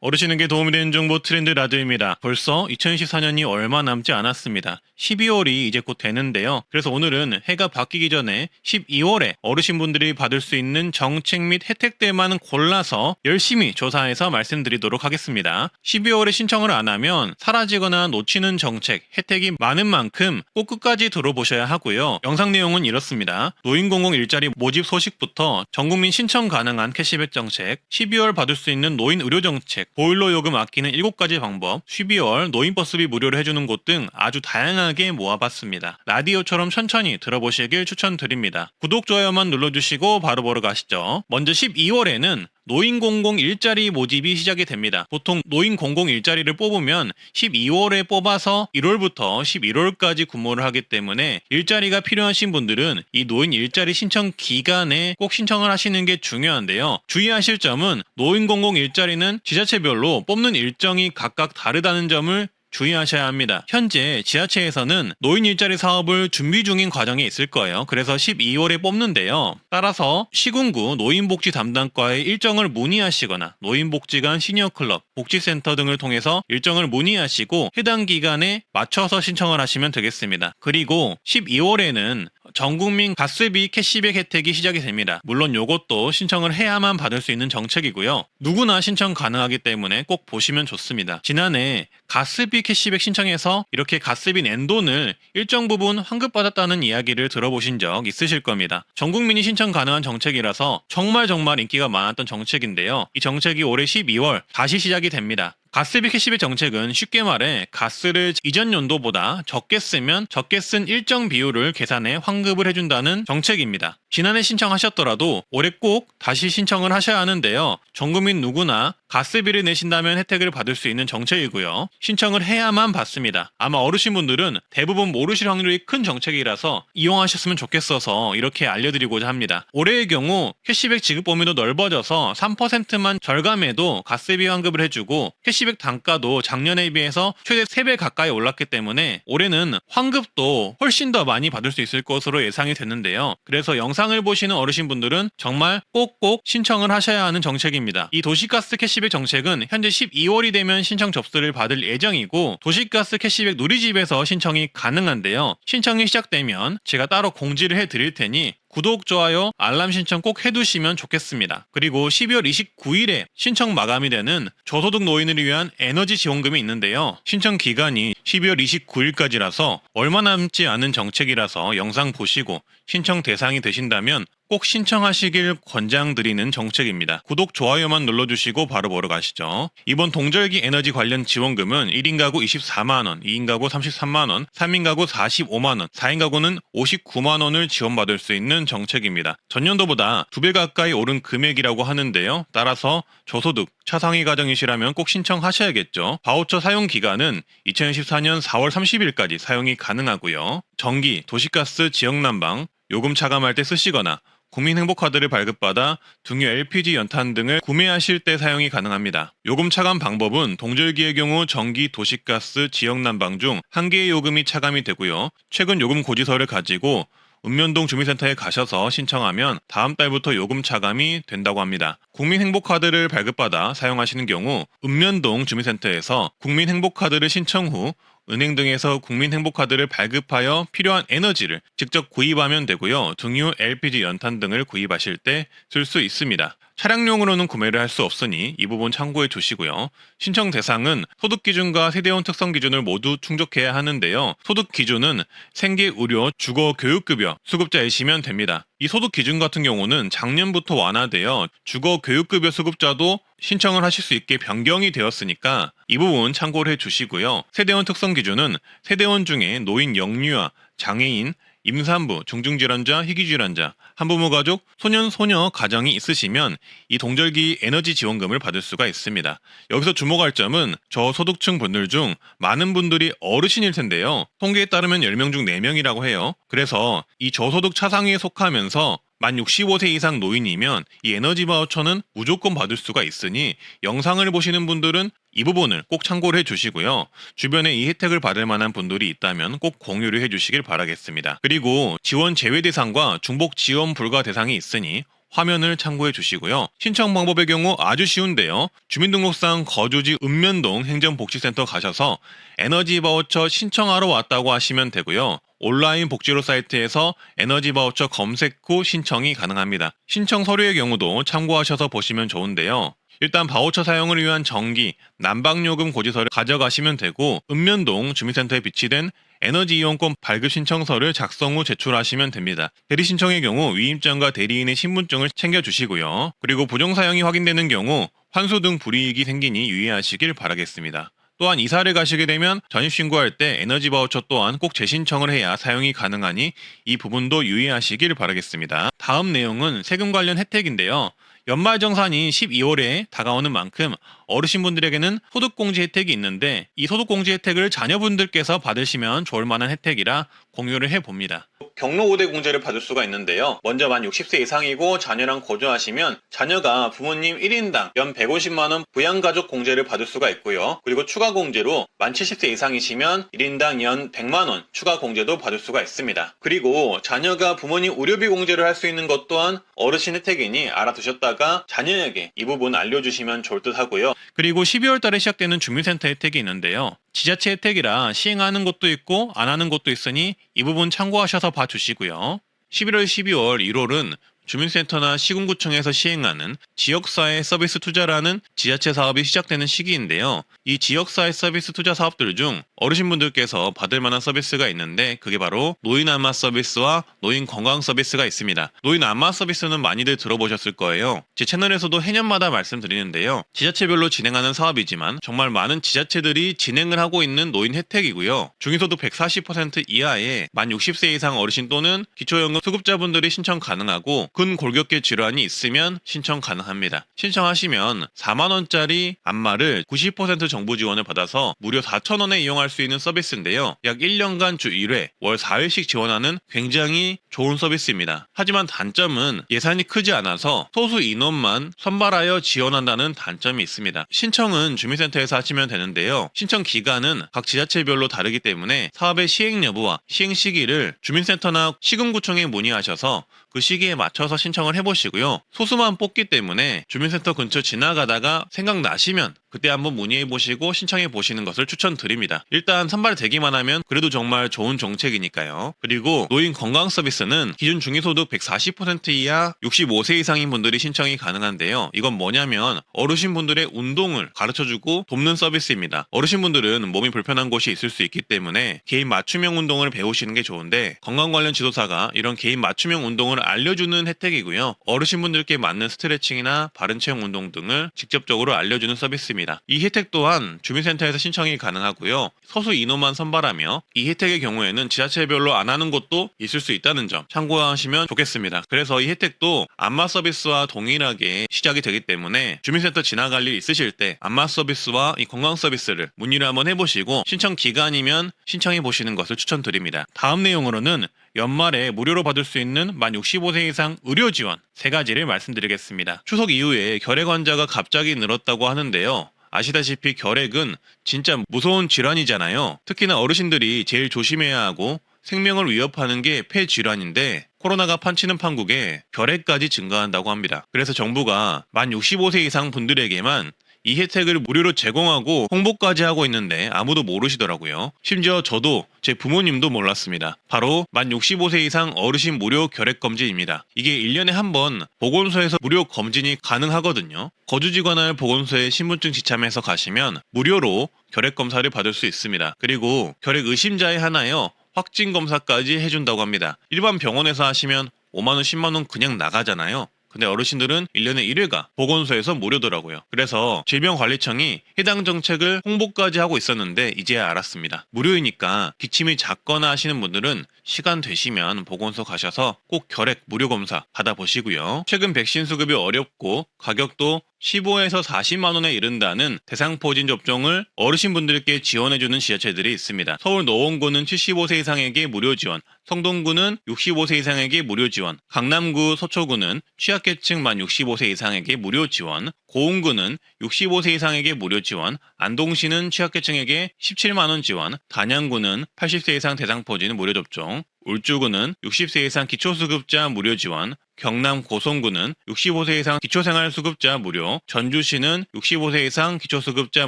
어르신에게 도움이 되는 정보 트렌드 라디오입니다. 벌써 2024년이 얼마 남지 않았습니다. 12월이 이제 곧 되는데요. 그래서 오늘은 해가 바뀌기 전에 12월에 어르신분들이 받을 수 있는 정책 및 혜택들만 골라서 열심히 조사해서 말씀드리도록 하겠습니다. 12월에 신청을 안 하면 사라지거나 놓치는 정책, 혜택이 많은 만큼 꼭 끝까지 들어보셔야 하고요. 영상 내용은 이렇습니다. 노인공공 일자리 모집 소식부터 전국민 신청 가능한 캐시백 정책, 12월 받을 수 있는 노인 의료 정책, 보일러 요금 아끼는 7가지 방법, 12월 노인버스비 무료로 해주는 곳 등 아주 다양하게 모아봤습니다. 라디오처럼 천천히 들어보시길 추천드립니다. 구독, 좋아요만 눌러주시고 바로 가시죠. 먼저 12월에는 노인공공 일자리 모집이 시작이 됩니다. 보통 노인공공 일자리를 뽑으면 12월에 뽑아서 1월부터 11월까지 근무를 하기 때문에 일자리가 필요하신 분들은 이 노인 일자리 신청 기간에 꼭 신청을 하시는 게 중요한데요. 주의하실 점은 노인공공 일자리는 지자체별로 뽑는 일정이 각각 다르다는 점을 주의하셔야 합니다. 현재 지자체에서는 노인 일자리 사업을 준비 중인 과정에 있을 거예요. 그래서 12월에 뽑는데요. 따라서 시군구 노인복지 담당과의 일정을 문의하시거나 노인복지관 시니어클럽, 복지센터 등을 통해서 일정을 문의하시고 해당 기간에 맞춰서 신청을 하시면 되겠습니다. 그리고 12월에는 전국민 가스비 캐시백 혜택이 시작이 됩니다. 물론 이것도 신청을 해야만 받을 수 있는 정책이고요. 누구나 신청 가능하기 때문에 꼭 보시면 좋습니다. 지난해 가스비 캐시백 신청해서 이렇게 가스비 낸 돈을 일정 부분 환급받았다는 이야기를 들어보신 적 있으실 겁니다. 전국민이 신청 가능한 정책이라서 정말 인기가 많았던 정책인데요. 이 정책이 올해 12월 다시 시작이 됩니다. 가스비 캐시백 정책은 쉽게 말해 가스를 이전 연도보다 적게 쓰면 적게 쓴 일정 비율을 계산해 환급을 해준다는 정책입니다. 지난해 신청하셨더라도 올해 꼭 다시 신청을 하셔야 하는데요. 전 국민 누구나 가스비를 내신다면 혜택을 받을 수 있는 정책이고요. 신청을 해야만 받습니다. 아마 어르신분들은 대부분 모르실 확률이 큰 정책이라서 이용하셨으면 좋겠어서 이렇게 알려드리고자 합니다. 올해의 경우 캐시백 지급 범위도 넓어져서 3%만 절감해도 가스비 환급을 해주고 캐시백 단가도 작년에 비해서 최대 3배 가까이 올랐기 때문에 올해는 환급도 훨씬 더 많이 받을 수 있을 것으로 예상이 됐는데요. 그래서 영상을 보시는 어르신분들은 정말 꼭꼭 신청을 하셔야 하는 정책입니다. 이 도시가스 캐시백 정책은 현재 12월이 되면 신청 접수를 받을 예정이고 도시가스 캐시백 누리집에서 신청이 가능한데요. 신청이 시작되면 제가 따로 공지를 해드릴 테니 구독, 좋아요, 알람 신청 꼭 해두시면 좋겠습니다. 그리고 12월 29일에 신청 마감이 되는 저소득 노인을 위한 에너지 지원금이 있는데요. 신청 기간이 12월 29일까지라서 얼마 남지 않은 정책이라서 영상 보시고 신청 대상이 되신다면 꼭 신청하시길 권장드리는 정책입니다. 구독, 좋아요만 눌러주시고 바로 가시죠. 이번 동절기 에너지 관련 지원금은 1인 가구 24만원, 2인 가구 33만원, 3인 가구 45만원, 4인 가구는 59만원을 지원받을 수 있는 정책입니다. 전년도보다 2배 가까이 오른 금액이라고 하는데요. 따라서 저소득, 차상위 가정이시라면 꼭 신청하셔야겠죠. 바우처 사용 기간은 2014년 4월 30일까지 사용이 가능하고요. 전기, 도시가스, 지역난방, 요금 차감할 때 쓰시거나 국민행복카드를 발급받아 등유 LPG 연탄 등을 구매하실 때 사용이 가능합니다. 요금 차감 방법은 동절기의 경우 전기, 도시가스, 지역난방 중 한 개의 요금이 차감이 되고요. 최근 요금 고지서를 가지고 읍면동 주민센터에 가셔서 신청하면 다음 달부터 요금 차감이 된다고 합니다. 국민행복카드를 발급받아 사용하시는 경우 읍면동 주민센터에서 국민행복카드를 신청 후 은행 등에서 국민행복카드를 발급하여 필요한 에너지를 직접 구입하면 되고요. 등유, LPG, 연탄 등을 구입하실 때 쓸 수 있습니다. 차량용으로는 구매를 할 수 없으니 이 부분 참고해 주시고요. 신청 대상은 소득 기준과 세대원 특성 기준을 모두 충족해야 하는데요. 소득 기준은 생계, 의료, 주거, 교육급여 수급자이시면 됩니다. 이 소득 기준 같은 경우는 작년부터 완화되어 주거, 교육급여 수급자도 신청을 하실 수 있게 변경이 되었으니까 이 부분 참고를 해주시고요. 세대원 특성 기준은 세대원 중에 노인 영유아, 장애인, 임산부, 중증질환자, 희귀질환자, 한부모 가족, 소년, 소녀 가정이 있으시면 이 동절기 에너지 지원금을 받을 수가 있습니다. 여기서 주목할 점은 저소득층 분들 중 많은 분들이 어르신일 텐데요. 통계에 따르면 10명 중 4명이라고 해요. 그래서 이 저소득 차상위에 속하면서 만 65세 이상 노인이면 이 에너지 바우처는 무조건 받을 수가 있으니 영상을 보시는 분들은 이 부분을 꼭 참고를 해주시고요. 주변에 이 혜택을 받을 만한 분들이 있다면 꼭 공유를 해주시길 바라겠습니다. 그리고 지원 제외 대상과 중복 지원 불가 대상이 있으니 화면을 참고해 주시고요. 신청 방법의 경우 아주 쉬운데요. 주민등록상 거주지 읍면동 행정복지센터 가셔서 에너지 바우처 신청하러 왔다고 하시면 되고요. 온라인 복지로 사이트에서 에너지 바우처 검색 후 신청이 가능합니다. 신청 서류의 경우도 참고하셔서 보시면 좋은데요. 일단 바우처 사용을 위한 전기, 난방요금 고지서를 가져가시면 되고 읍면동 주민센터에 비치된 에너지 이용권 발급 신청서를 작성 후 제출하시면 됩니다. 대리 신청의 경우 위임장과 대리인의 신분증을 챙겨주시고요. 그리고 부정 사용이 확인되는 경우 환수 등 불이익이 생기니 유의하시길 바라겠습니다. 또한 이사를 가시게 되면 전입신고할 때 에너지 바우처 또한 꼭 재신청을 해야 사용이 가능하니 이 부분도 유의하시길 바라겠습니다. 다음 내용은 세금 관련 혜택인데요. 연말정산이 12월에 다가오는 만큼 어르신분들에게는 소득공제 혜택이 있는데 이 소득공제 혜택을 자녀분들께서 받으시면 좋을 만한 혜택이라 공유를 해봅니다. 경로 우대 공제를 받을 수가 있는데요. 먼저 만 60세 이상이고 자녀랑 거주하시면 자녀가 부모님 1인당 연 150만원 부양가족 공제를 받을 수가 있고요. 그리고 추가 공제로 만 70세 이상이시면 1인당 연 100만원 추가 공제도 받을 수가 있습니다. 그리고 자녀가 부모님 의료비 공제를 할 수 있는 것 또한 어르신 혜택이니 알아두셨다가 자녀에게 이 부분 알려주시면 좋을 듯 하고요. 그리고 12월 달에 시작되는 주민센터 혜택이 있는데요. 지자체 혜택이라 시행하는 곳도 있고 안 하는 곳도 있으니 이 부분 참고하셔서 봐주시고요. 11월, 12월, 1월은 주민센터나 시군구청에서 시행하는 지역사회 서비스 투자라는 지자체 사업이 시작되는 시기인데요. 이 지역사회 서비스 투자 사업들 중 어르신분들께서 받을 만한 서비스가 있는데 그게 바로 노인 안마 서비스와 노인 건강 서비스가 있습니다. 노인 안마 서비스는 많이들 들어보셨을 거예요. 제 채널에서도 해년마다 말씀드리는데요. 지자체별로 진행하는 사업이지만 정말 많은 지자체들이 진행을 하고 있는 노인 혜택이고요. 중위소득 140% 이하의 만 60세 이상 어르신 또는 기초연금 수급자분들이 신청 가능하고 근골격계 질환이 있으면 신청 가능합니다. 신청하시면 4만원짜리 안마를 90% 정부 지원을 받아서 무려 4,000원에 이용할 수 있는 서비스인데요. 약 1년간 주 1회, 월 4회씩 지원하는 굉장히 좋은 서비스입니다. 하지만 단점은 예산이 크지 않아서 소수 인원만 선발하여 지원한다는 단점이 있습니다. 신청은 주민센터에서 하시면 되는데요. 신청 기간은 각 지자체별로 다르기 때문에 사업의 시행 여부와 시행 시기를 주민센터나 시군구청에 문의하셔서 그 시기에 맞춰서 신청을 해보시고요. 소수만 뽑기 때문에 주민센터 근처 지나가다가 생각나시면 그때 한번 문의해보시고 신청해보시는 것을 추천드립니다. 일단 선발되기만 하면 그래도 정말 좋은 정책이니까요. 그리고 노인 건강 서비스는 기준 중위소득 140% 이하 65세 이상인 분들이 신청이 가능한데요. 이건 뭐냐면 어르신분들의 운동을 가르쳐주고 돕는 서비스입니다. 어르신분들은 몸이 불편한 곳이 있을 수 있기 때문에 개인 맞춤형 운동을 배우시는 게 좋은데 건강 관련 지도사가 이런 개인 맞춤형 운동을 알려주는 혜택이고요. 어르신분들께 맞는 스트레칭이나 바른 체형 운동 등을 직접적으로 알려주는 서비스입니다. 이 혜택 또한 주민센터에서 신청이 가능하고요. 소수 인원만 선발하며 이 혜택의 경우에는 지자체별로 안 하는 곳도 있을 수 있다는 점 참고하시면 좋겠습니다. 그래서 이 혜택도 안마 서비스와 동일하게 시작이 되기 때문에 주민센터 지나갈 일 있으실 때 안마 서비스와 이 건강 서비스를 문의를 한번 해보시고 신청 기간이면 신청해 보시는 것을 추천드립니다. 다음 내용으로는 연말에 무료로 받을 수 있는 만 65세 이상 의료 지원 3가지를 말씀드리겠습니다. 추석 이후에 결핵 환자가 갑자기 늘었다고 하는데요. 아시다시피 결핵은 진짜 무서운 질환이잖아요. 특히나 어르신들이 제일 조심해야 하고 생명을 위협하는 게 폐질환인데 코로나가 판치는 판국에 결핵까지 증가한다고 합니다. 그래서 정부가 만 65세 이상 분들에게만 이 혜택을 무료로 제공하고 홍보까지 하고 있는데 아무도 모르시더라고요. 심지어 저도 제 부모님도 몰랐습니다. 바로 만 65세 이상 어르신 무료 결핵검진입니다. 이게 1년에 한 번 보건소에서 무료 검진이 가능하거든요. 거주지관할 보건소에 신분증 지참해서 가시면 무료로 결핵검사를 받을 수 있습니다. 그리고 결핵 의심자에 한하여 확진검사까지 해준다고 합니다. 일반 병원에서 하시면 5만원, 10만원 그냥 나가잖아요. 근데 어르신들은 1년에 1회가 보건소에서 무료더라고요. 그래서 질병관리청이 해당 정책을 홍보까지 하고 있었는데 이제야 알았습니다. 무료이니까 기침이 잦거나 하시는 분들은 시간 되시면 보건소 가셔서 꼭 결핵 무료 검사 받아보시고요. 최근 백신 수급이 어렵고 가격도 15에서 40만 원에 이른다는 대상포진 접종을 어르신분들께 지원해주는 지자체들이 있습니다. 서울 노원구는 75세 이상에게 무료 지원, 성동구는 65세 이상에게 무료 지원, 강남구 서초구는 취약계층 만 65세 이상에게 무료 지원, 고흥구는 65세 이상에게 무료 지원, 안동시는 취약계층에게 17만원 지원, 단양구는 80세 이상 대상포진 무료 접종, 울주군은 60세 이상 기초수급자 무료 지원, 경남 고성군은 65세 이상 기초생활수급자 무료, 전주시는 65세 이상 기초수급자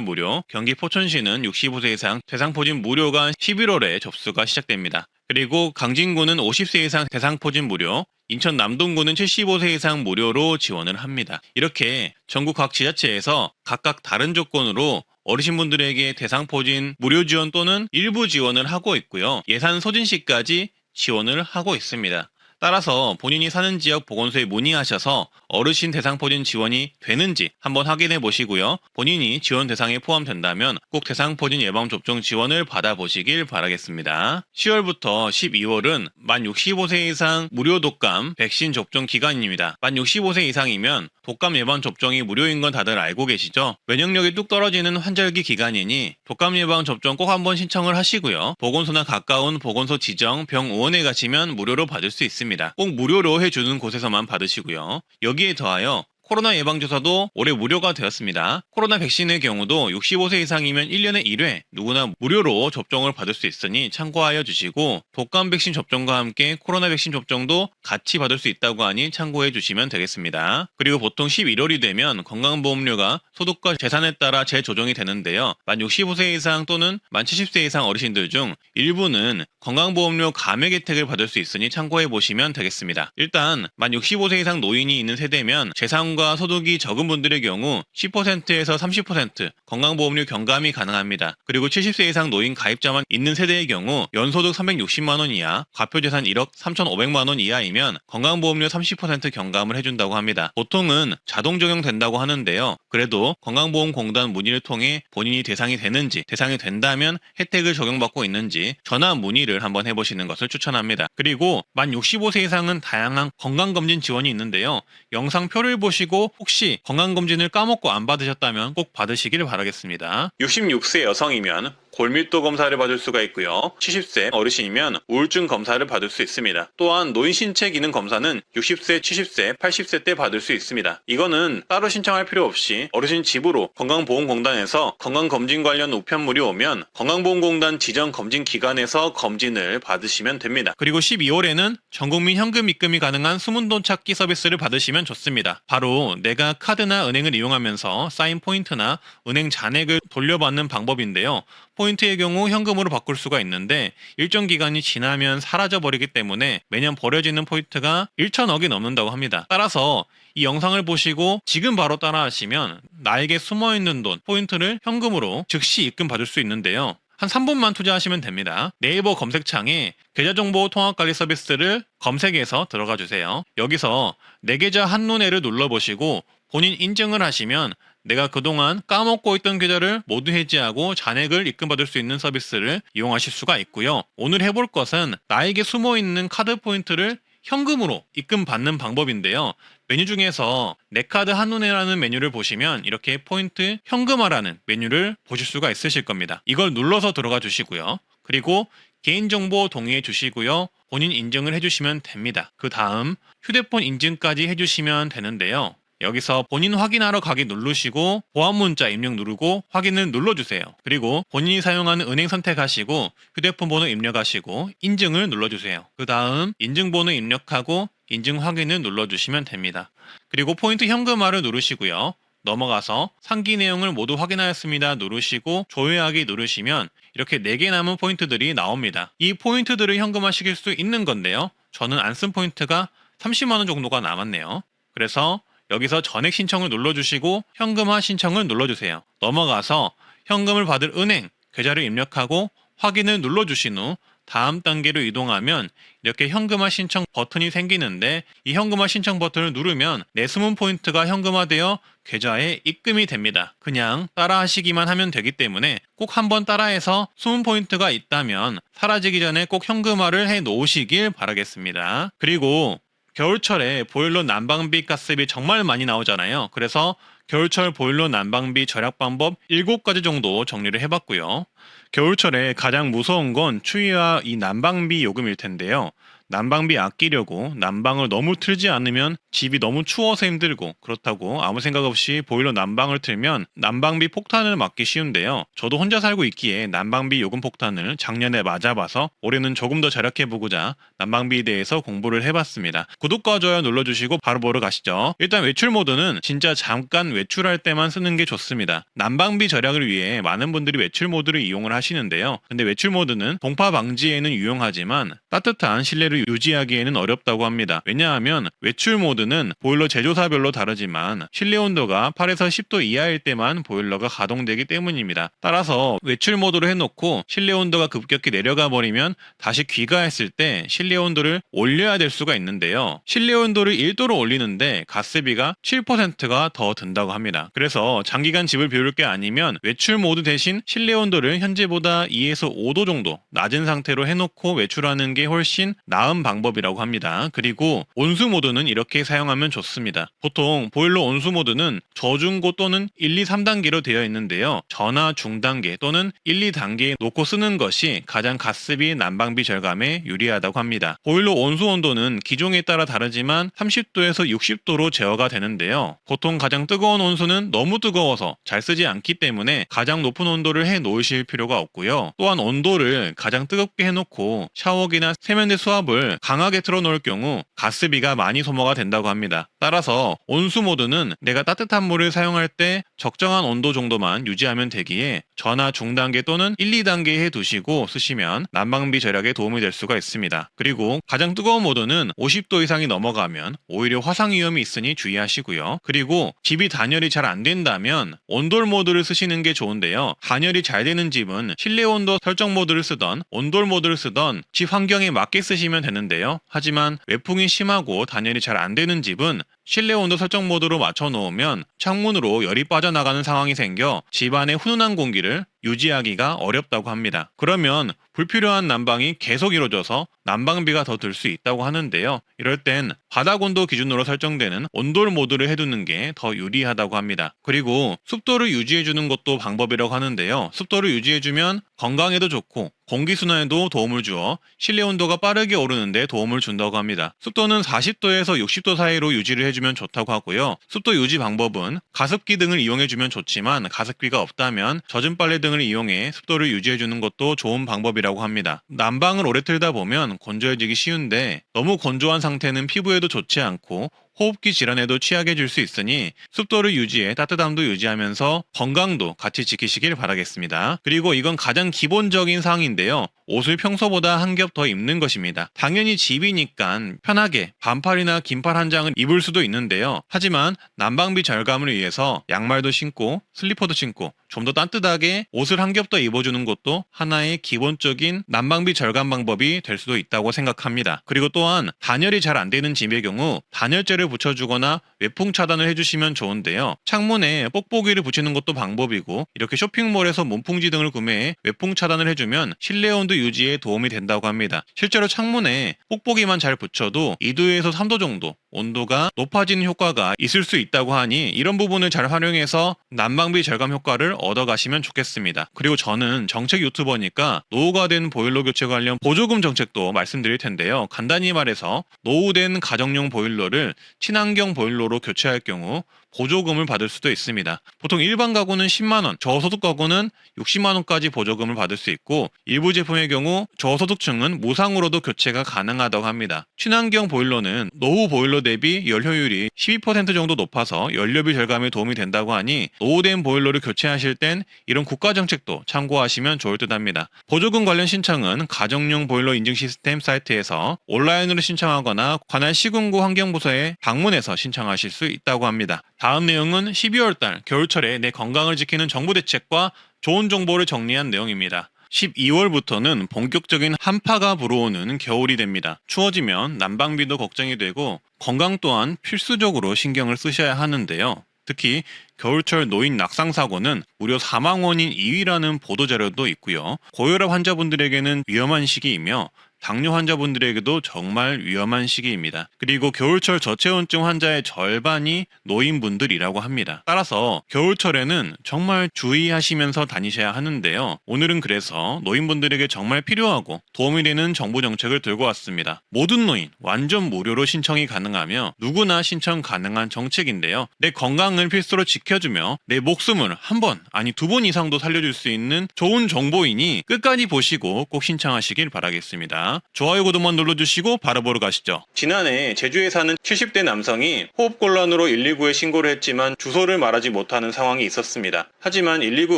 무료, 경기 포천시는 65세 이상 대상포진 무료가 11월에 접수가 시작됩니다. 그리고 강진구는 50세 이상 대상포진 무료, 인천 남동구는 75세 이상 무료로 지원을 합니다. 이렇게 전국 각 지자체에서 각각 다른 조건으로 어르신분들에게 대상포진 무료 지원 또는 일부 지원을 하고 있고요. 예산 소진 시까지 지원을 하고 있습니다. 따라서 본인이 사는 지역 보건소에 문의하셔서 어르신 대상포진 지원이 되는지 한번 확인해 보시고요. 본인이 지원 대상에 포함된다면 꼭 대상포진 예방접종 지원을 받아보시길 바라겠습니다. 10월부터 12월은 만 65세 이상 무료 독감 백신 접종 기간입니다. 만 65세 이상이면 독감 예방 접종이 무료인 건 다들 알고 계시죠? 면역력이 뚝 떨어지는 환절기 기간이니 독감 예방 접종 꼭 한번 신청을 하시고요. 보건소나 가까운 보건소 지정 병의원에 가시면 무료로 받을 수 있습니다. 꼭 무료로 해주는 곳에서만 받으시고요. 여기에 더하여 코로나 예방주사도 올해 무료가 되었습니다. 코로나 백신의 경우도 65세 이상이면 1년에 1회 누구나 무료로 접종을 받을 수 있으니 참고하여 주시고 독감 백신 접종과 함께 코로나 백신 접종도 같이 받을 수 있다고 하니 참고해 주시면 되겠습니다. 그리고 보통 11월이 되면 건강보험료가 소득과 재산에 따라 재조정이 되는데요. 만 65세 이상 또는 만 70세 이상 어르신들 중 일부는 건강보험료 감액 혜택을 받을 수 있으니 참고해 보시면 되겠습니다. 일단 만 65세 이상 노인이 있는 세대면 재산과 소득이 적은 분들의 경우 10%에서 30% 건강보험료 경감이 가능합니다. 그리고 70세 이상 노인 가입자만 있는 세대의 경우 연소득 360만 원 이하, 과표재산 1억 3,500만 원 이하이면 건강보험료 30% 경감을 해준다고 합니다. 보통은 자동 적용된다고 하는데요. 그래도 건강보험공단 문의를 통해 본인이 대상이 되는지, 대상이 된다면 혜택을 적용받고 있는지 전화 문의를 한번 해보시는 것을 추천합니다. 그리고 만 65세 이상은 다양한 건강검진 지원이 있는데요. 영상표를 보시고 혹시 건강검진을 까먹고 안 받으셨다면 꼭 받으시길 바라겠습니다. 66세 여성이면 골밀도 검사를 받을 수가 있고요. 70세 어르신이면 우울증 검사를 받을 수 있습니다. 또한 노인 신체 기능 검사는 60세, 70세, 80세 때 받을 수 있습니다. 이거는 따로 신청할 필요 없이 어르신 집으로 건강보험공단에서 건강검진 관련 우편물이 오면 건강보험공단 지정 검진 기관에서 검진을 받으시면 됩니다. 그리고 12월에는 전국민 현금 입금이 가능한 숨은 돈 찾기 서비스를 받으시면 좋습니다. 바로 내가 카드나 은행을 이용하면서 쌓인 포인트나 은행 잔액을 돌려받는 방법인데요. 포인트의 경우 현금으로 바꿀 수가 있는데 일정 기간이 지나면 사라져버리기 때문에 매년 버려지는 포인트가 1천억이 넘는다고 합니다. 따라서 이 영상을 보시고 지금 바로 따라하시면 나에게 숨어있는 돈, 포인트를 현금으로 즉시 입금 받을 수 있는데요. 한 3분만 투자하시면 됩니다. 네이버 검색창에 계좌정보 통합관리 서비스를 검색해서 들어가 주세요. 여기서 내 계좌 한눈에를 눌러보시고 본인 인증을 하시면 내가 그동안 까먹고 있던 계좌를 모두 해지하고 잔액을 입금받을 수 있는 서비스를 이용하실 수가 있고요. 오늘 해볼 것은 나에게 숨어있는 카드 포인트를 현금으로 입금받는 방법인데요. 메뉴 중에서 내 카드 한눈에라는 메뉴를 보시면 이렇게 포인트 현금화라는 메뉴를 보실 수가 있으실 겁니다. 이걸 눌러서 들어가 주시고요. 그리고 개인정보 동의해 주시고요. 본인 인증을 해주시면 됩니다. 그 다음 휴대폰 인증까지 해주시면 되는데요. 여기서 본인 확인하러 가기 누르시고 보안문자 입력 누르고 확인을 눌러주세요. 그리고 본인이 사용하는 은행 선택하시고 휴대폰 번호 입력하시고 인증을 눌러주세요. 그 다음 인증번호 입력하고 인증 확인을 눌러주시면 됩니다. 그리고 포인트 현금화를 누르시고요. 넘어가서 상기 내용을 모두 확인하였습니다 누르시고 조회하기 누르시면 이렇게 4개 남은 포인트들이 나옵니다. 이 포인트들을 현금화시킬 수 있는 건데요. 저는 안 쓴 포인트가 30만원 정도가 남았네요. 그래서 여기서 전액 신청을 눌러주시고 현금화 신청을 눌러주세요. 넘어가서 현금을 받을 은행, 계좌를 입력하고 확인을 눌러주신 후 다음 단계로 이동하면 이렇게 현금화 신청 버튼이 생기는데 이 현금화 신청 버튼을 누르면 내 숨은 포인트가 현금화되어 계좌에 입금이 됩니다. 그냥 따라하시기만 하면 되기 때문에 꼭 한번 따라해서 숨은 포인트가 있다면 사라지기 전에 꼭 현금화를 해 놓으시길 바라겠습니다. 그리고 겨울철에 보일러 난방비 가스비 정말 많이 나오잖아요. 그래서 겨울철 보일러 난방비 절약 방법 7가지 정도 정리를 해봤고요. 겨울철에 가장 무서운 건 추위와 이 난방비 요금일 텐데요. 난방비 아끼려고 난방을 너무 틀지 않으면 집이 너무 추워서 힘들고, 그렇다고 아무 생각 없이 보일러 난방을 틀면 난방비 폭탄을 맞기 쉬운데요. 저도 혼자 살고 있기에 난방비 요금 폭탄을 작년에 맞아봐서 올해는 조금 더 절약해보고자 난방비에 대해서 공부를 해봤습니다. 구독과 좋아요 눌러주시고 바로 보러 가시죠. 일단 외출 모드는 진짜 잠깐 외출할 때만 쓰는 게 좋습니다. 난방비 절약을 위해 많은 분들이 외출 모드를 이용을 하시는데요. 근데 외출 모드는 동파 방지에는 유용하지만 따뜻한 실내를 유지하기에는 어렵다고 합니다. 왜냐하면 외출 모드는 보일러 제조사별로 다르지만 실내 온도가 8에서 10도 이하일 때만 보일러가 가동되기 때문입니다. 따라서 외출 모드로 해놓고 실내 온도가 급격히 내려가 버리면 다시 귀가했을 때 실내 온도를 올려야 될 수가 있는데요. 실내 온도를 1도로 올리는데 가스비가 7%가 더 든다고 합니다. 그래서 장기간 집을 비울 게 아니면 외출 모드 대신 실내 온도를 현재보다 2에서 5도 정도 낮은 상태로 해놓고 외출하는 게 훨씬 나은 방법이라고 합니다. 그리고 온수 모드는 이렇게 사용하면 좋습니다. 보통 보일러 온수 모드는 저중고 또는 1, 2, 3단계로 되어 있는데요. 저나 중단계 또는 1, 2단계에 놓고 쓰는 것이 가장 가스비, 난방비 절감에 유리하다고 합니다. 보일러 온수 온도는 기종에 따라 다르지만 30도에서 60도로 제어가 되는데요. 보통 가장 뜨거운 온수는 너무 뜨거워서 잘 쓰지 않기 때문에 가장 높은 온도를 해 놓으실 필요가 없고요. 또한 온도를 가장 뜨겁게 해놓고 샤워기나 세면대 수압을 강하게 틀어놓을 경우 가스비가 많이 소모가 된다고 합니다. 따라서 온수 모드는 내가 따뜻한 물을 사용할 때 적정한 온도 정도만 유지하면 되기에 전화 중단계 또는 1, 2단계에 해두시고 쓰시면 난방비 절약에 도움이 될 수가 있습니다. 그리고 가장 뜨거운 모드는 50도 이상이 넘어가면 오히려 화상 위험이 있으니 주의하시고요. 그리고 집이 단열이 잘 안 된다면 온돌 모드를 쓰시는 게 좋은데요. 단열이 잘 되는 집은 실내 온도 설정 모드를 쓰던 온돌 모드를 쓰던 집 환경에 맞게 쓰시면 되는데요. 하지만 외풍이 심하고 단열이 잘 안 되는 집은 실내 온도 설정 모드로 맞춰 놓으면 창문으로 열이 빠져나가는 상황이 생겨 집안의 훈훈한 공기를 유지하기가 어렵다고 합니다. 그러면 불필요한 난방이 계속 이루어져서 난방비가 더 들 수 있다고 하는데요. 이럴 땐 바닥 온도 기준으로 설정되는 온돌 모드를 해두는 게 더 유리하다고 합니다. 그리고 습도를 유지해주는 것도 방법이라고 하는데요. 습도를 유지해주면 건강에도 좋고 공기순환에도 도움을 주어 실내 온도가 빠르게 오르는데 도움을 준다고 합니다. 습도는 40도에서 60도 사이로 유지를 해주면 좋다고 하고요. 습도 유지 방법은 가습기 등을 이용해주면 좋지만 가습기가 없다면 젖은 빨래 등을 이용해 습도를 유지해주는 것도 좋은 방법이라고 합니다. 난방을 오래 틀다 보면 건조해지기 쉬운데 너무 건조한 상태는 피부에도 좋지 않고 호흡기 질환에도 취약해 질 수 있으니 습도를 유지해 따뜻함도 유지하면서 건강도 같이 지키시길 바라겠습니다. 그리고 이건 가장 기본적인 사항인데요. 옷을 평소보다 한 겹 더 입는 것입니다. 당연히 집이니까 편하게 반팔이나 긴팔 한 장을 입을 수도 있는데요. 하지만 난방비 절감을 위해서 양말도 신고 슬리퍼도 신고 좀 더 따뜻하게 옷을 한 겹 더 입어주는 것도 하나의 기본적인 난방비 절감 방법이 될 수도 있다고 생각합니다. 그리고 또한 단열이 잘 안 되는 집의 경우 단열재를 붙여주거나 외풍 차단을 해주시면 좋은데요. 창문에 뽁뽁이를 붙이는 것도 방법이고 이렇게 쇼핑몰에서 문풍지 등을 구매해 외풍 차단을 해주면 실내 온도 유지에 도움이 된다고 합니다. 실제로 창문에 뽁뽁이만 잘 붙여도 2도에서 3도 정도 온도가 높아지는 효과가 있을 수 있다고 하니 이런 부분을 잘 활용해서 난방비 절감 효과를 얻어가시면 좋겠습니다. 그리고 저는 정책 유튜버니까 노후가 된 보일러 교체 관련 보조금 정책도 말씀드릴 텐데요. 간단히 말해서 노후된 가정용 보일러를 친환경 보일러로 교체할 경우 보조금을 받을 수도 있습니다. 보통 일반 가구는 10만원, 저소득 가구는 60만원까지 보조금을 받을 수 있고 일부 제품의 경우 저소득층은 무상으로도 교체가 가능하다고 합니다. 친환경 보일러는 노후 보일러 대비 연료율이 12% 정도 높아서 연료비 절감에 도움이 된다고 하니 노후된 보일러를 교체하실 땐 이런 국가정책도 참고하시면 좋을 듯 합니다. 보조금 관련 신청은 가정용 보일러 인증 시스템 사이트에서 온라인으로 신청하거나 관할 시군구 환경부서에 방문해서 신청하실 수 있다고 합니다. 다음 내용은 12월달 겨울철에 내 건강을 지키는 정부 대책과 좋은 정보를 정리한 내용입니다. 12월부터는 본격적인 한파가 불어오는 겨울이 됩니다. 추워지면 난방비도 걱정이 되고 건강 또한 필수적으로 신경을 쓰셔야 하는데요. 특히 겨울철 노인 낙상 사고는 무려 사망 원인 2위라는 보도자료도 있고요. 고혈압 환자분들에게는 위험한 시기이며 당뇨 환자분들에게도 정말 위험한 시기입니다. 그리고 겨울철 저체온증 환자의 절반이 노인분들이라고 합니다. 따라서 겨울철에는 정말 주의하시면서 다니셔야 하는데요. 오늘은 그래서 노인분들에게 정말 필요하고 도움이 되는 정부 정책을 들고 왔습니다. 모든 노인 완전 무료로 신청이 가능하며 누구나 신청 가능한 정책인데요. 내 건강을 필수로 지켜주며 내 목숨을 한 번 아니 2번 이상도 살려줄 수 있는 좋은 정보이니 끝까지 보시고 꼭 신청하시길 바라겠습니다. 좋아요, 구독만 눌러주시고 바로 보러 가시죠. 지난해 제주에 사는 70대 남성이 호흡곤란으로 119에 신고를 했지만 주소를 말하지 못하는 상황이 있었습니다. 하지만 119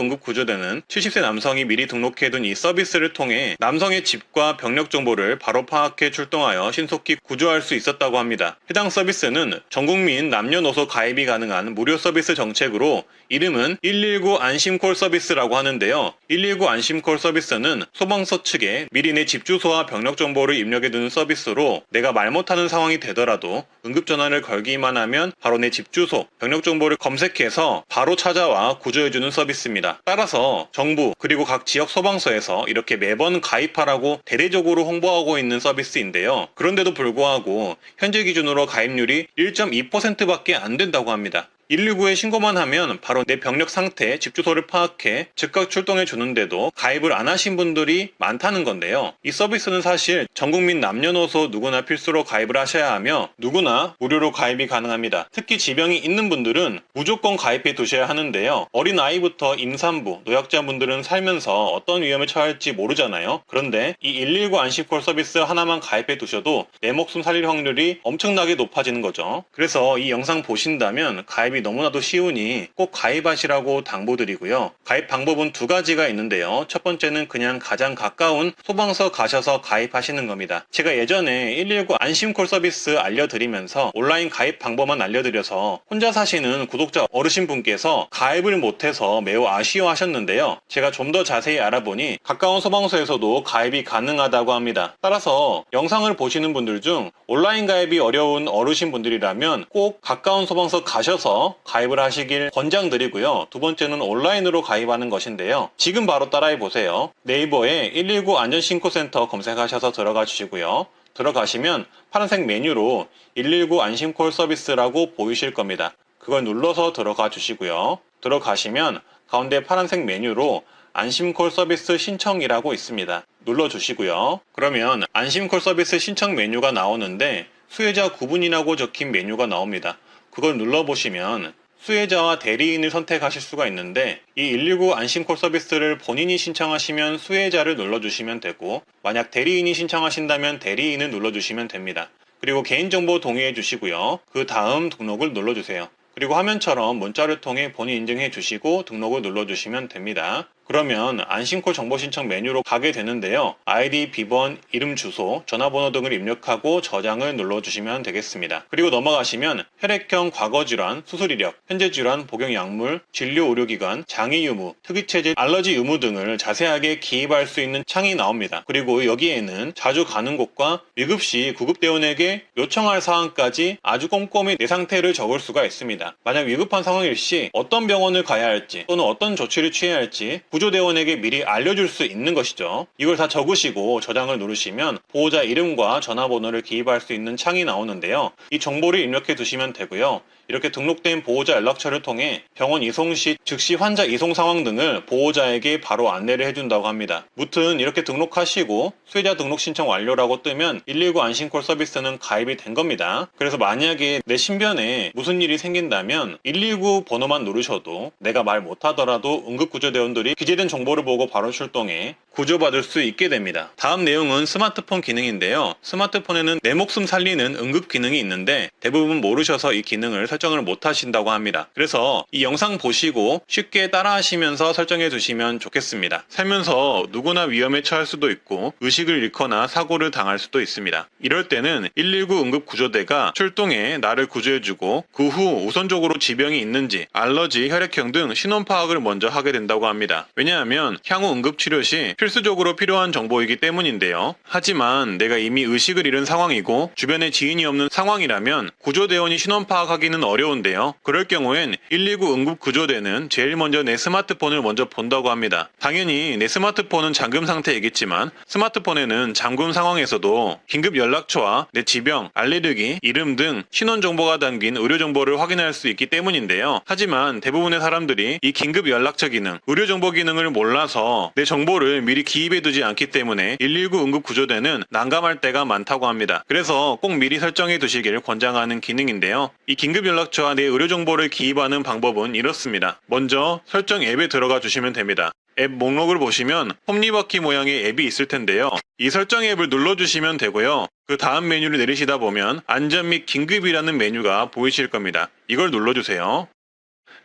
응급구조대는 70세 남성이 미리 등록해둔 이 서비스를 통해 남성의 집과 병력 정보를 바로 파악해 출동하여 신속히 구조할 수 있었다고 합니다. 해당 서비스는 전국민 남녀노소 가입이 가능한 무료 서비스 정책으로 이름은 119 안심콜 서비스라고 하는데요. 119 안심콜 서비스는 소방서 측에 미리 내 집 주소와 병력 정보를 입력해두는 서비스로 내가 말 못하는 상황이 되더라도 응급전화를 걸기만 하면 바로 내 집 주소, 병력 정보를 검색해서 바로 찾아와 구조해주는 서비스입니다. 따라서 정부 그리고 각 지역 소방서에서 이렇게 매번 가입하라고 대대적으로 홍보하고 있는 서비스인데요. 그런데도 불구하고 현재 기준으로 가입률이 1.2%밖에 안 된다고 합니다. 119에 신고만 하면 바로 내 병력 상태, 집 주소를 파악해 즉각 출동해 주는데도 가입을 안 하신 분들이 많다는 건데요. 이 서비스는 사실 전국민 남녀노소 누구나 필수로 가입을 하셔야 하며 누구나 무료로 가입이 가능합니다. 특히 지병이 있는 분들은 무조건 가입해 두셔야 하는데요. 어린 아이부터 임산부, 노약자분들은 살면서 어떤 위험에 처할지 모르잖아요. 그런데 이 119 안심콜 서비스 하나만 가입해 두셔도 내 목숨 살릴 확률이 엄청나게 높아지는 거죠. 그래서 이 영상 보신다면 가입이 너무나도 쉬우니 꼭 가입하시라고 당부드리고요. 가입 방법은 2가지가 있는데요. 첫 번째는 그냥 가장 가까운 소방서 가셔서 가입하시는 겁니다. 제가 예전에 119 안심콜 서비스 알려드리면서 온라인 가입 방법만 알려드려서 혼자 사시는 구독자 어르신 분께서 가입을 못해서 매우 아쉬워하셨는데요. 제가 좀 더 자세히 알아보니 가까운 소방서에서도 가입이 가능하다고 합니다. 따라서 영상을 보시는 분들 중 온라인 가입이 어려운 어르신 분들이라면 꼭 가까운 소방서 가셔서 가입을 하시길 권장드리고요. 2번째는 온라인으로 가입하는 것인데요. 지금 바로 따라해 보세요. 네이버에 119 안전신고센터 검색하셔서 들어가 주시고요. 들어가시면 파란색 메뉴로 119 안심콜 서비스라고 보이실 겁니다. 그걸 눌러서 들어가 주시고요. 들어가시면 가운데 파란색 메뉴로 안심콜 서비스 신청이라고 있습니다. 눌러주시고요. 그러면 안심콜 서비스 신청 메뉴가 나오는데 수혜자 구분이라고 적힌 메뉴가 나옵니다. 그걸 눌러보시면 수혜자와 대리인을 선택하실 수가 있는데 이 119 안심콜 서비스를 본인이 신청하시면 수혜자를 눌러주시면 되고 만약 대리인이 신청하신다면 대리인을 눌러주시면 됩니다. 그리고 개인정보 동의해 주시고요. 그 다음 등록을 눌러주세요. 그리고 화면처럼 문자를 통해 본인 인증해 주시고 등록을 눌러주시면 됩니다. 그러면 안심콜 정보 신청 메뉴로 가게 되는데요. 아이디, 비번, 이름, 주소, 전화번호 등을 입력하고 저장을 눌러주시면 되겠습니다. 그리고 넘어가시면 혈액형, 과거질환, 수술 이력, 현재 질환, 복용 약물, 진료 의료기관, 장애 유무, 특이체질, 알러지 유무 등을 자세하게 기입할 수 있는 창이 나옵니다. 그리고 여기에는 자주 가는 곳과 위급시 구급대원에게 요청할 사항까지 아주 꼼꼼히 내 상태를 적을 수가 있습니다. 만약 위급한 상황일 시 어떤 병원을 가야 할지 또는 어떤 조치를 취해야 할지 구조대원에게 미리 알려줄 수 있는 것이죠. 이걸 다 적으시고 저장을 누르시면 보호자 이름과 전화번호를 기입할 수 있는 창이 나오는데요. 이 정보를 입력해 두시면 되고요. 이렇게 등록된 보호자 연락처를 통해 병원 이송 시 즉시 환자 이송 상황 등을 보호자에게 바로 안내를 해준다고 합니다. 무튼 이렇게 등록하시고 수혜자 등록 신청 완료라고 뜨면 119 안심콜 서비스는 가입이 된 겁니다. 그래서 만약에 내 신변에 무슨 일이 생긴다면 119 번호만 누르셔도 내가 말 못하더라도 응급구조대원들이 기재된 정보를 보고 바로 출동해 구조받을 수 있게 됩니다. 다음 내용은 스마트폰 기능인데요. 스마트폰에는 내 목숨 살리는 응급 기능이 있는데 대부분 모르셔서 이 기능을 설정을 못 하신다고 합니다. 그래서 이 영상 보시고 쉽게 따라 하시면서 설정해 두시면 좋겠습니다. 살면서 누구나 위험에 처할 수도 있고 의식을 잃거나 사고를 당할 수도 있습니다. 이럴 때는 119 응급구조대가 출동해 나를 구조해주고 그 후 우선적으로 지병이 있는지 알러지, 혈액형 등 신원 파악을 먼저 하게 된다고 합니다. 왜냐하면 향후 응급치료 시 필수적으로 필요한 정보이기 때문인데요. 하지만 내가 이미 의식을 잃은 상황이고 주변에 지인이 없는 상황이라면 구조대원이 신원 파악하기는 어려운데요. 그럴 경우엔 119 응급구조대는 제일 먼저 내 스마트폰을 먼저 본다고 합니다. 당연히 내 스마트폰은 잠금 상태이겠지만 스마트폰에는 잠금 상황에서도 긴급 연락처와 내 지병, 알레르기, 이름 등 신원 정보가 담긴 의료 정보를 확인할 수 있기 때문인데요. 하지만 대부분의 사람들이 이 긴급 연락처 기능, 의료 정보 기능을 몰라서 내 정보를 미리 기입해두지 않기 때문에 119 응급구조대는 난감할 때가 많다고 합니다. 그래서 꼭 미리 설정해 두시길 권장하는 기능인데요. 이 긴급 연락처와 내 의료 정보를 기입하는 방법은 이렇습니다. 먼저 설정 앱에 들어가 주시면 됩니다. 앱 목록을 보시면 톱니바퀴 모양의 앱이 있을 텐데요. 이 설정 앱을 눌러주시면 되고요. 그 다음 메뉴를 내리시다 보면 안전 및 긴급이라는 메뉴가 보이실 겁니다. 이걸 눌러주세요.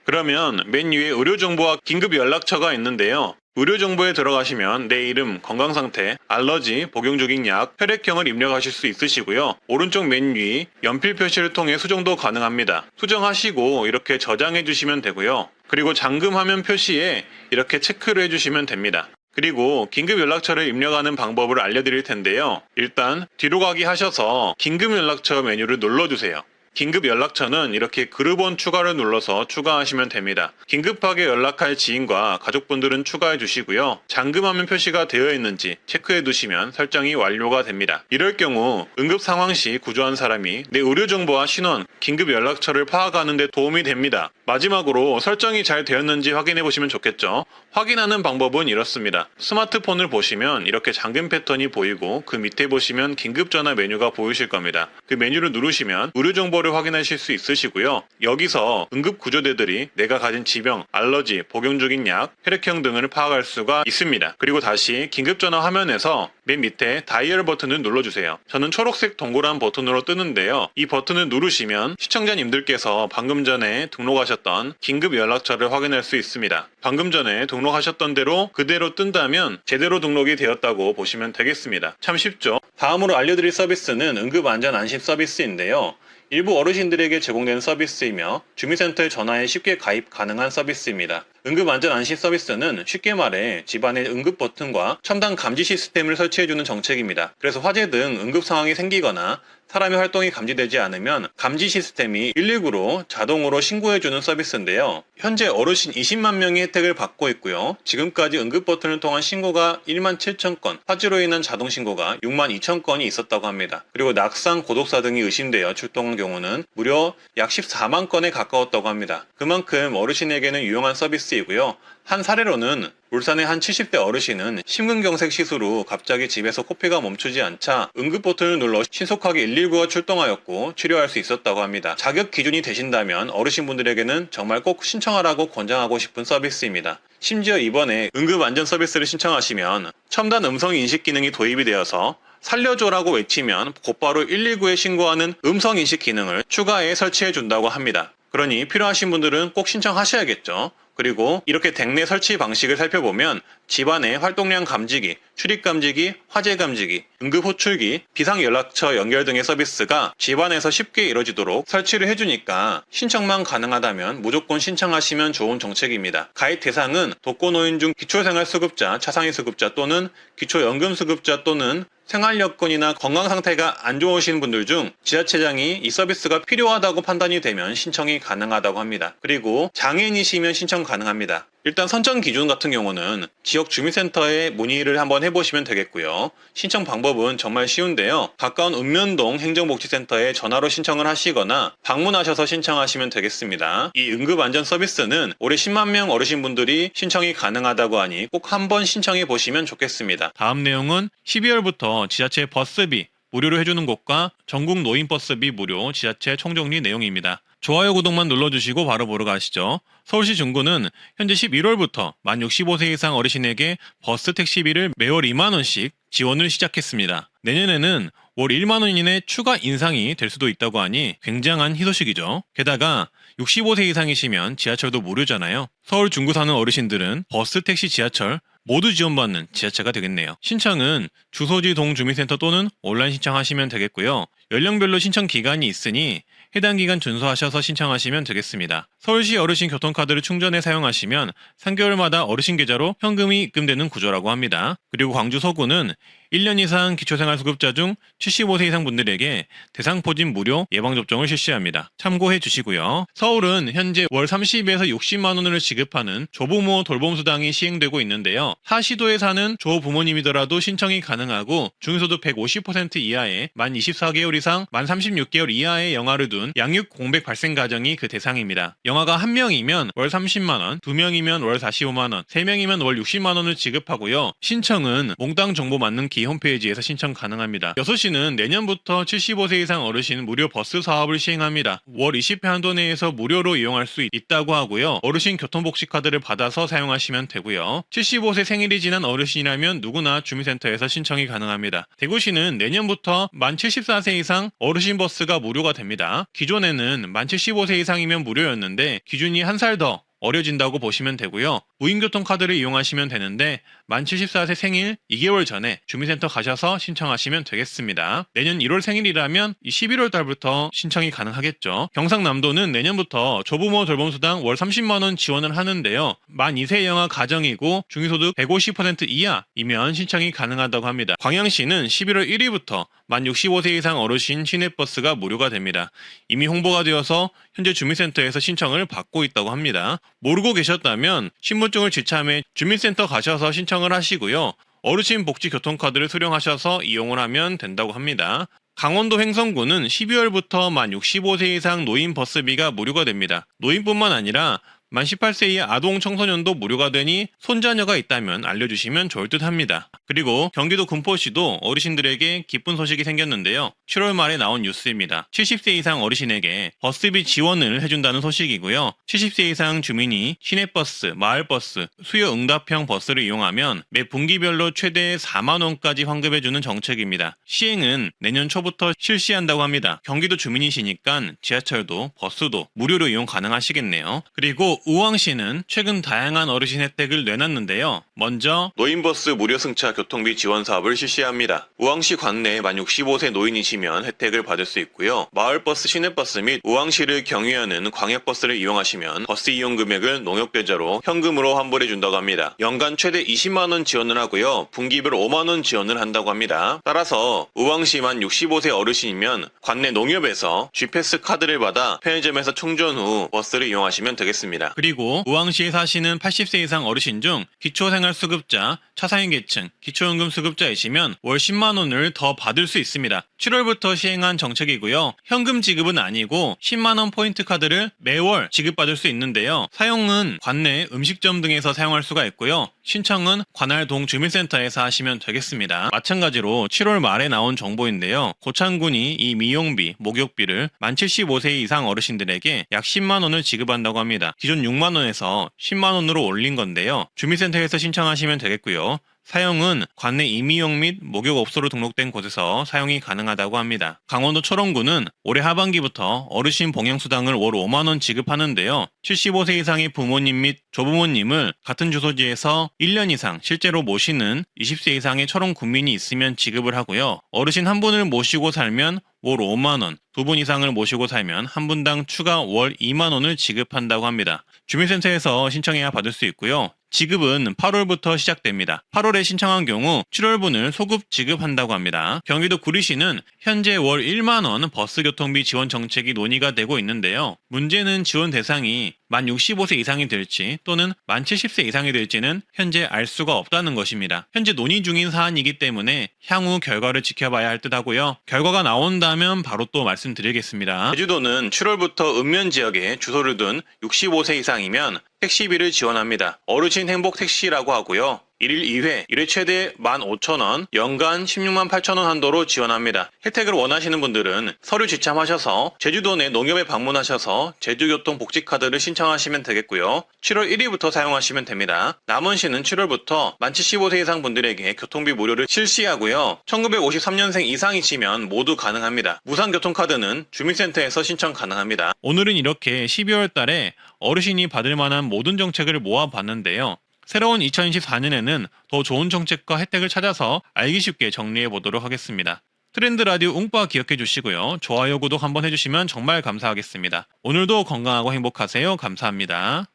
그러면 맨 위에 의료정보와 긴급 연락처가 있는데요. 의료정보에 들어가시면 내 이름, 건강상태, 알러지, 복용 중인 약, 혈액형을 입력하실 수 있으시고요. 오른쪽 맨 위 연필 표시를 통해 수정도 가능합니다. 수정하시고 이렇게 저장해 주시면 되고요. 그리고 잠금 화면 표시에 이렇게 체크를 해주시면 됩니다. 그리고 긴급 연락처를 입력하는 방법을 알려드릴 텐데요. 일단 뒤로 가기 하셔서 긴급 연락처 메뉴를 눌러주세요. 긴급 연락처는 이렇게 그룹원 추가를 눌러서 추가하시면 됩니다. 긴급하게 연락할 지인과 가족분들은 추가해 주시고요. 잠금화면 표시가 되어 있는지 체크해 두시면 설정이 완료가 됩니다. 이럴 경우 응급 상황 시 구조한 사람이 내 의료 정보와 신원, 긴급 연락처를 파악하는 데 도움이 됩니다. 마지막으로 설정이 잘 되었는지 확인해 보시면 좋겠죠. 확인하는 방법은 이렇습니다. 스마트폰을 보시면 이렇게 잠금 패턴이 보이고 그 밑에 보시면 긴급전화 메뉴가 보이실 겁니다. 그 메뉴를 누르시면 의료 정보를 확인하실 수 있으시고요. 여기서 응급구조대들이 내가 가진 지병, 알러지, 복용 중인 약, 혈액형 등을 파악할 수가 있습니다. 그리고 다시 긴급전화 화면에서 맨 밑에 다이얼 버튼을 눌러주세요. 저는 초록색 동그란 버튼으로 뜨는데요. 이 버튼을 누르시면 시청자님들께서 방금 전에 등록하셨던 긴급 연락처를 확인할 수 있습니다. 방금 전에 등록하셨던 대로 그대로 뜬다면 제대로 등록이 되었다고 보시면 되겠습니다. 참 쉽죠? 다음으로 알려드릴 서비스는 응급안전안심 서비스인데요. 일부 어르신들에게 제공되는 서비스이며 주민센터에 전화해 쉽게 가입 가능한 서비스입니다. 응급안전안심 서비스는 쉽게 말해 집안에 응급 버튼과 첨단 감지 시스템을 설치해주는 정책입니다. 그래서 화재 등 응급 상황이 생기거나 사람의 활동이 감지되지 않으면 감지 시스템이 119로 자동으로 신고해주는 서비스인데요. 현재 어르신 20만 명이 혜택을 받고 있고요. 지금까지 응급 버튼을 통한 신고가 1만 7천 건, 화재로 인한 자동 신고가 6만 2천 건이 있었다고 합니다. 그리고 낙상, 고독사 등이 의심되어 출동한 경우는 무려 약 14만 건에 가까웠다고 합니다. 그만큼 어르신에게는 유용한 서비스이고요. 한 사례로는 울산의 한 70대 어르신은 심근경색 시술 후 갑자기 집에서 코피가 멈추지 않자 응급 버튼을 눌러 신속하게 119가 출동하였고 치료할 수 있었다고 합니다. 자격 기준이 되신다면 어르신분들에게는 정말 꼭 신청하라고 권장하고 싶은 서비스입니다. 심지어 이번에 응급안전 서비스를 신청하시면 첨단 음성 인식 기능이 도입이 되어서 살려줘라고 외치면 곧바로 119에 신고하는 음성 인식 기능을 추가해 설치해 준다고 합니다. 그러니 필요하신 분들은 꼭 신청하셔야겠죠. 그리고 이렇게 댁내 설치 방식을 살펴보면 집안의 활동량 감지기, 출입 감지기, 화재 감지기, 응급 호출기, 비상연락처 연결 등의 서비스가 집안에서 쉽게 이루어지도록 설치를 해주니까 신청만 가능하다면 무조건 신청하시면 좋은 정책입니다. 가입 대상은 독거노인 중 기초생활수급자, 차상위수급자 또는 기초연금수급자 또는 생활여건이나 건강상태가 안 좋으신 분들 중 지자체장이 이 서비스가 필요하다고 판단이 되면 신청이 가능하다고 합니다. 그리고 장애인이시면 신청 가능합니다. 일단 선정 기준 같은 경우는 지역 주민센터에 문의를 한번 해보시면 되겠고요. 신청 방법은 정말 쉬운데요. 가까운 읍면동 행정복지센터에 전화로 신청을 하시거나 방문하셔서 신청하시면 되겠습니다. 이 응급안전 서비스는 올해 10만 명 어르신분들이 신청이 가능하다고 하니 꼭 한번 신청해 보시면 좋겠습니다. 다음 내용은 12월부터 지자체 버스비 무료로 해주는 곳과 전국 노인버스비 무료 지자체 총정리 내용입니다. 좋아요, 구독만 눌러주시고 바로 보러 가시죠. 서울시 중구는 현재 11월부터 만 65세 이상 어르신에게 버스 택시비를 매월 2만원씩 지원을 시작했습니다. 내년에는 월 1만원 이내 추가 인상이 될 수도 있다고 하니 굉장한 희소식이죠. 게다가 65세 이상이시면 지하철도 무료잖아요. 서울 중구 사는 어르신들은 버스, 택시, 지하철 모두 지원받는 지자체가 되겠네요. 신청은 주소지 동주민센터 또는 온라인 신청하시면 되겠고요. 연령별로 신청 기간이 있으니 해당 기간 준수하셔서 신청하시면 되겠습니다. 서울시 어르신 교통카드를 충전해 사용하시면 3개월마다 어르신 계좌로 현금이 입금되는 구조라고 합니다. 그리고 광주 서구는 1년 이상 기초생활수급자 중 75세 이상 분들에게 대상포진 무료 예방접종을 실시합니다. 참고해 주시고요. 서울은 현재 월 30에서 60만 원을 지급하는 조부모 돌봄수당이 시행되고 있는데요. 타시도에 사는 조부모님이더라도 신청이 가능하고 중위소득 150% 이하의 만 24개월 이상 만 36개월 이하의 영아를 둔 양육 공백 발생 가정이 그 대상입니다. 영아가 1명이면 월 30만 원, 2명이면 월 45만 원, 3명이면 월 60만 원을 지급하고요. 신청은 몽땅 정보 맞는 기 홈페이지에서 신청 가능합니다. 여수시는 내년부터 75세 이상 어르신 무료 버스 사업을 시행합니다. 월 20회 한도 내에서 무료로 이용할 수 있다고 하고요. 어르신 교통복지카드를 받아서 사용하시면 되고요. 75세 생일이 지난 어르신이라면 누구나 주민센터에서 신청이 가능합니다. 대구시는 내년부터 만 74세 이상 어르신 버스가 무료가 됩니다. 기존에는 만 75세 이상이면 무료였는데 기준이 한 살 더 어려진다고 보시면 되고요. 무인교통카드를 이용하시면 되는데 만 74세 생일 2개월 전에 주민센터 가셔서 신청하시면 되겠습니다. 내년 1월 생일이라면 11월 달부터 신청이 가능하겠죠. 경상남도는 내년부터 조부모 돌봄수당 월 30만 원 지원을 하는데요. 만 2세 영아 가정이고 중위소득 150% 이하이면 신청이 가능하다고 합니다. 광양시는 11월 1일부터 만 65세 이상 어르신 시내버스가 무료가 됩니다. 이미 홍보가 되어서 현재 주민센터에서 신청을 받고 있다고 합니다. 모르고 계셨다면 신분증을 지참해 주민센터 가셔서 신청을 하시고요. 어르신 복지 교통카드를 수령하셔서 이용을 하면 된다고 합니다. 강원도 횡성구는 12월부터 만 65세 이상 노인 버스비가 무료가 됩니다. 노인뿐만 아니라 만 18세 이하 아동 청소년도 무료가 되니 손자녀가 있다면 알려주시면 좋을 듯 합니다. 그리고 경기도 군포시도 어르신들에게 기쁜 소식이 생겼는데요. 7월 말에 나온 뉴스입니다. 70세 이상 어르신에게 버스비 지원을 해준다는 소식이고요. 70세 이상 주민이 시내버스, 마을버스, 수요응답형 버스를 이용하면 매 분기별로 최대 4만원까지 환급해주는 정책입니다. 시행은 내년 초부터 실시한다고 합니다. 경기도 주민이시니까 지하철도 버스도 무료로 이용 가능하시겠네요. 그리고 우왕시는 최근 다양한 어르신 혜택을 내놨는데요. 먼저 노인버스 무료 승차 교통비 지원 사업을 실시합니다. 우왕시 관내에 만 65세 노인이시면 혜택을 받을 수 있고요. 마을버스, 시내버스 및 우왕시를 경유하는 광역버스를 이용하시면 버스 이용 금액을 농협계좌로 현금으로 환불해 준다고 합니다. 연간 최대 20만원 지원을 하고요. 분기별 5만원 지원을 한다고 합니다. 따라서 우왕시 만 65세 어르신이면 관내 농협에서 G패스 카드를 받아 편의점에서 충전 후 버스를 이용하시면 되겠습니다. 그리고 우왕시에 사시는 80세 이상 어르신 중 기초생활수급자, 차상위 계층, 기초연금 수급자이시면 월 10만원을 더 받을 수 있습니다. 7월부터 시행한 정책이고요. 현금 지급은 아니고 10만원 포인트 카드를 매월 지급받을 수 있는데요. 사용은 관내 음식점 등에서 사용할 수가 있고요. 신청은 관할 동주민센터에서 하시면 되겠습니다. 마찬가지로 7월 말에 나온 정보인데요. 고창군이 이 미용비, 목욕비를 만 75세 이상 어르신들에게 약 10만원을 지급한다고 합니다. 기존 6만원에서 10만원으로 올린 건데요. 주민센터에서 신청하시면 되겠고요. 사용은 관내 임의용 및 목욕업소로 등록된 곳에서 사용이 가능하다고 합니다. 강원도 철원구는 올해 하반기부터 어르신 봉양수당을 월 5만원 지급하는데요. 75세 이상의 부모님 및 조부모님을 같은 주소지에서 1년 이상 실제로 모시는 20세 이상의 철원 군민이 있으면 지급을 하고요. 어르신 한 분을 모시고 살면 월 5만원, 두 분 이상을 모시고 살면 한 분당 추가 월 2만원을 지급한다고 합니다. 주민센터에서 신청해야 받을 수 있고요. 지급은 8월부터 시작됩니다. 8월에 신청한 경우 7월분을 소급 지급한다고 합니다. 경기도 구리시는 현재 월 1만원 버스 교통비 지원 정책이 논의가 되고 있는데요. 문제는 지원 대상이 만 65세 이상이 될지 또는 만 70세 이상이 될지는 현재 알 수가 없다는 것입니다. 현재 논의 중인 사안이기 때문에 향후 결과를 지켜봐야 할 듯 하고요. 결과가 나온다면 바로 또 말씀드리겠습니다. 제주도는 7월부터 읍면 지역에 주소를 둔 65세 이상이면 택시비를 지원합니다. 어르신 행복 택시라고 하고요. 1일 2회, 1회 최대 15,000원, 연간 16만 8천원 한도로 지원합니다. 혜택을 원하시는 분들은 서류 지참하셔서 제주도 내 농협에 방문하셔서 제주교통복지카드를 신청하시면 되겠고요. 7월 1일부터 사용하시면 됩니다. 남원시는 7월부터 만 75세 이상 분들에게 교통비 무료를 실시하고요. 1953년생 이상이시면 모두 가능합니다. 무상교통카드는 주민센터에서 신청 가능합니다. 오늘은 이렇게 12월 달에 어르신이 받을 만한 모든 정책을 모아봤는데요. 새로운 2024년에는 더 좋은 정책과 혜택을 찾아서 알기 쉽게 정리해 보도록 하겠습니다. 트렌드 라디오 웅빠 기억해 주시고요. 좋아요, 구독 한번 해주시면 정말 감사하겠습니다. 오늘도 건강하고 행복하세요. 감사합니다.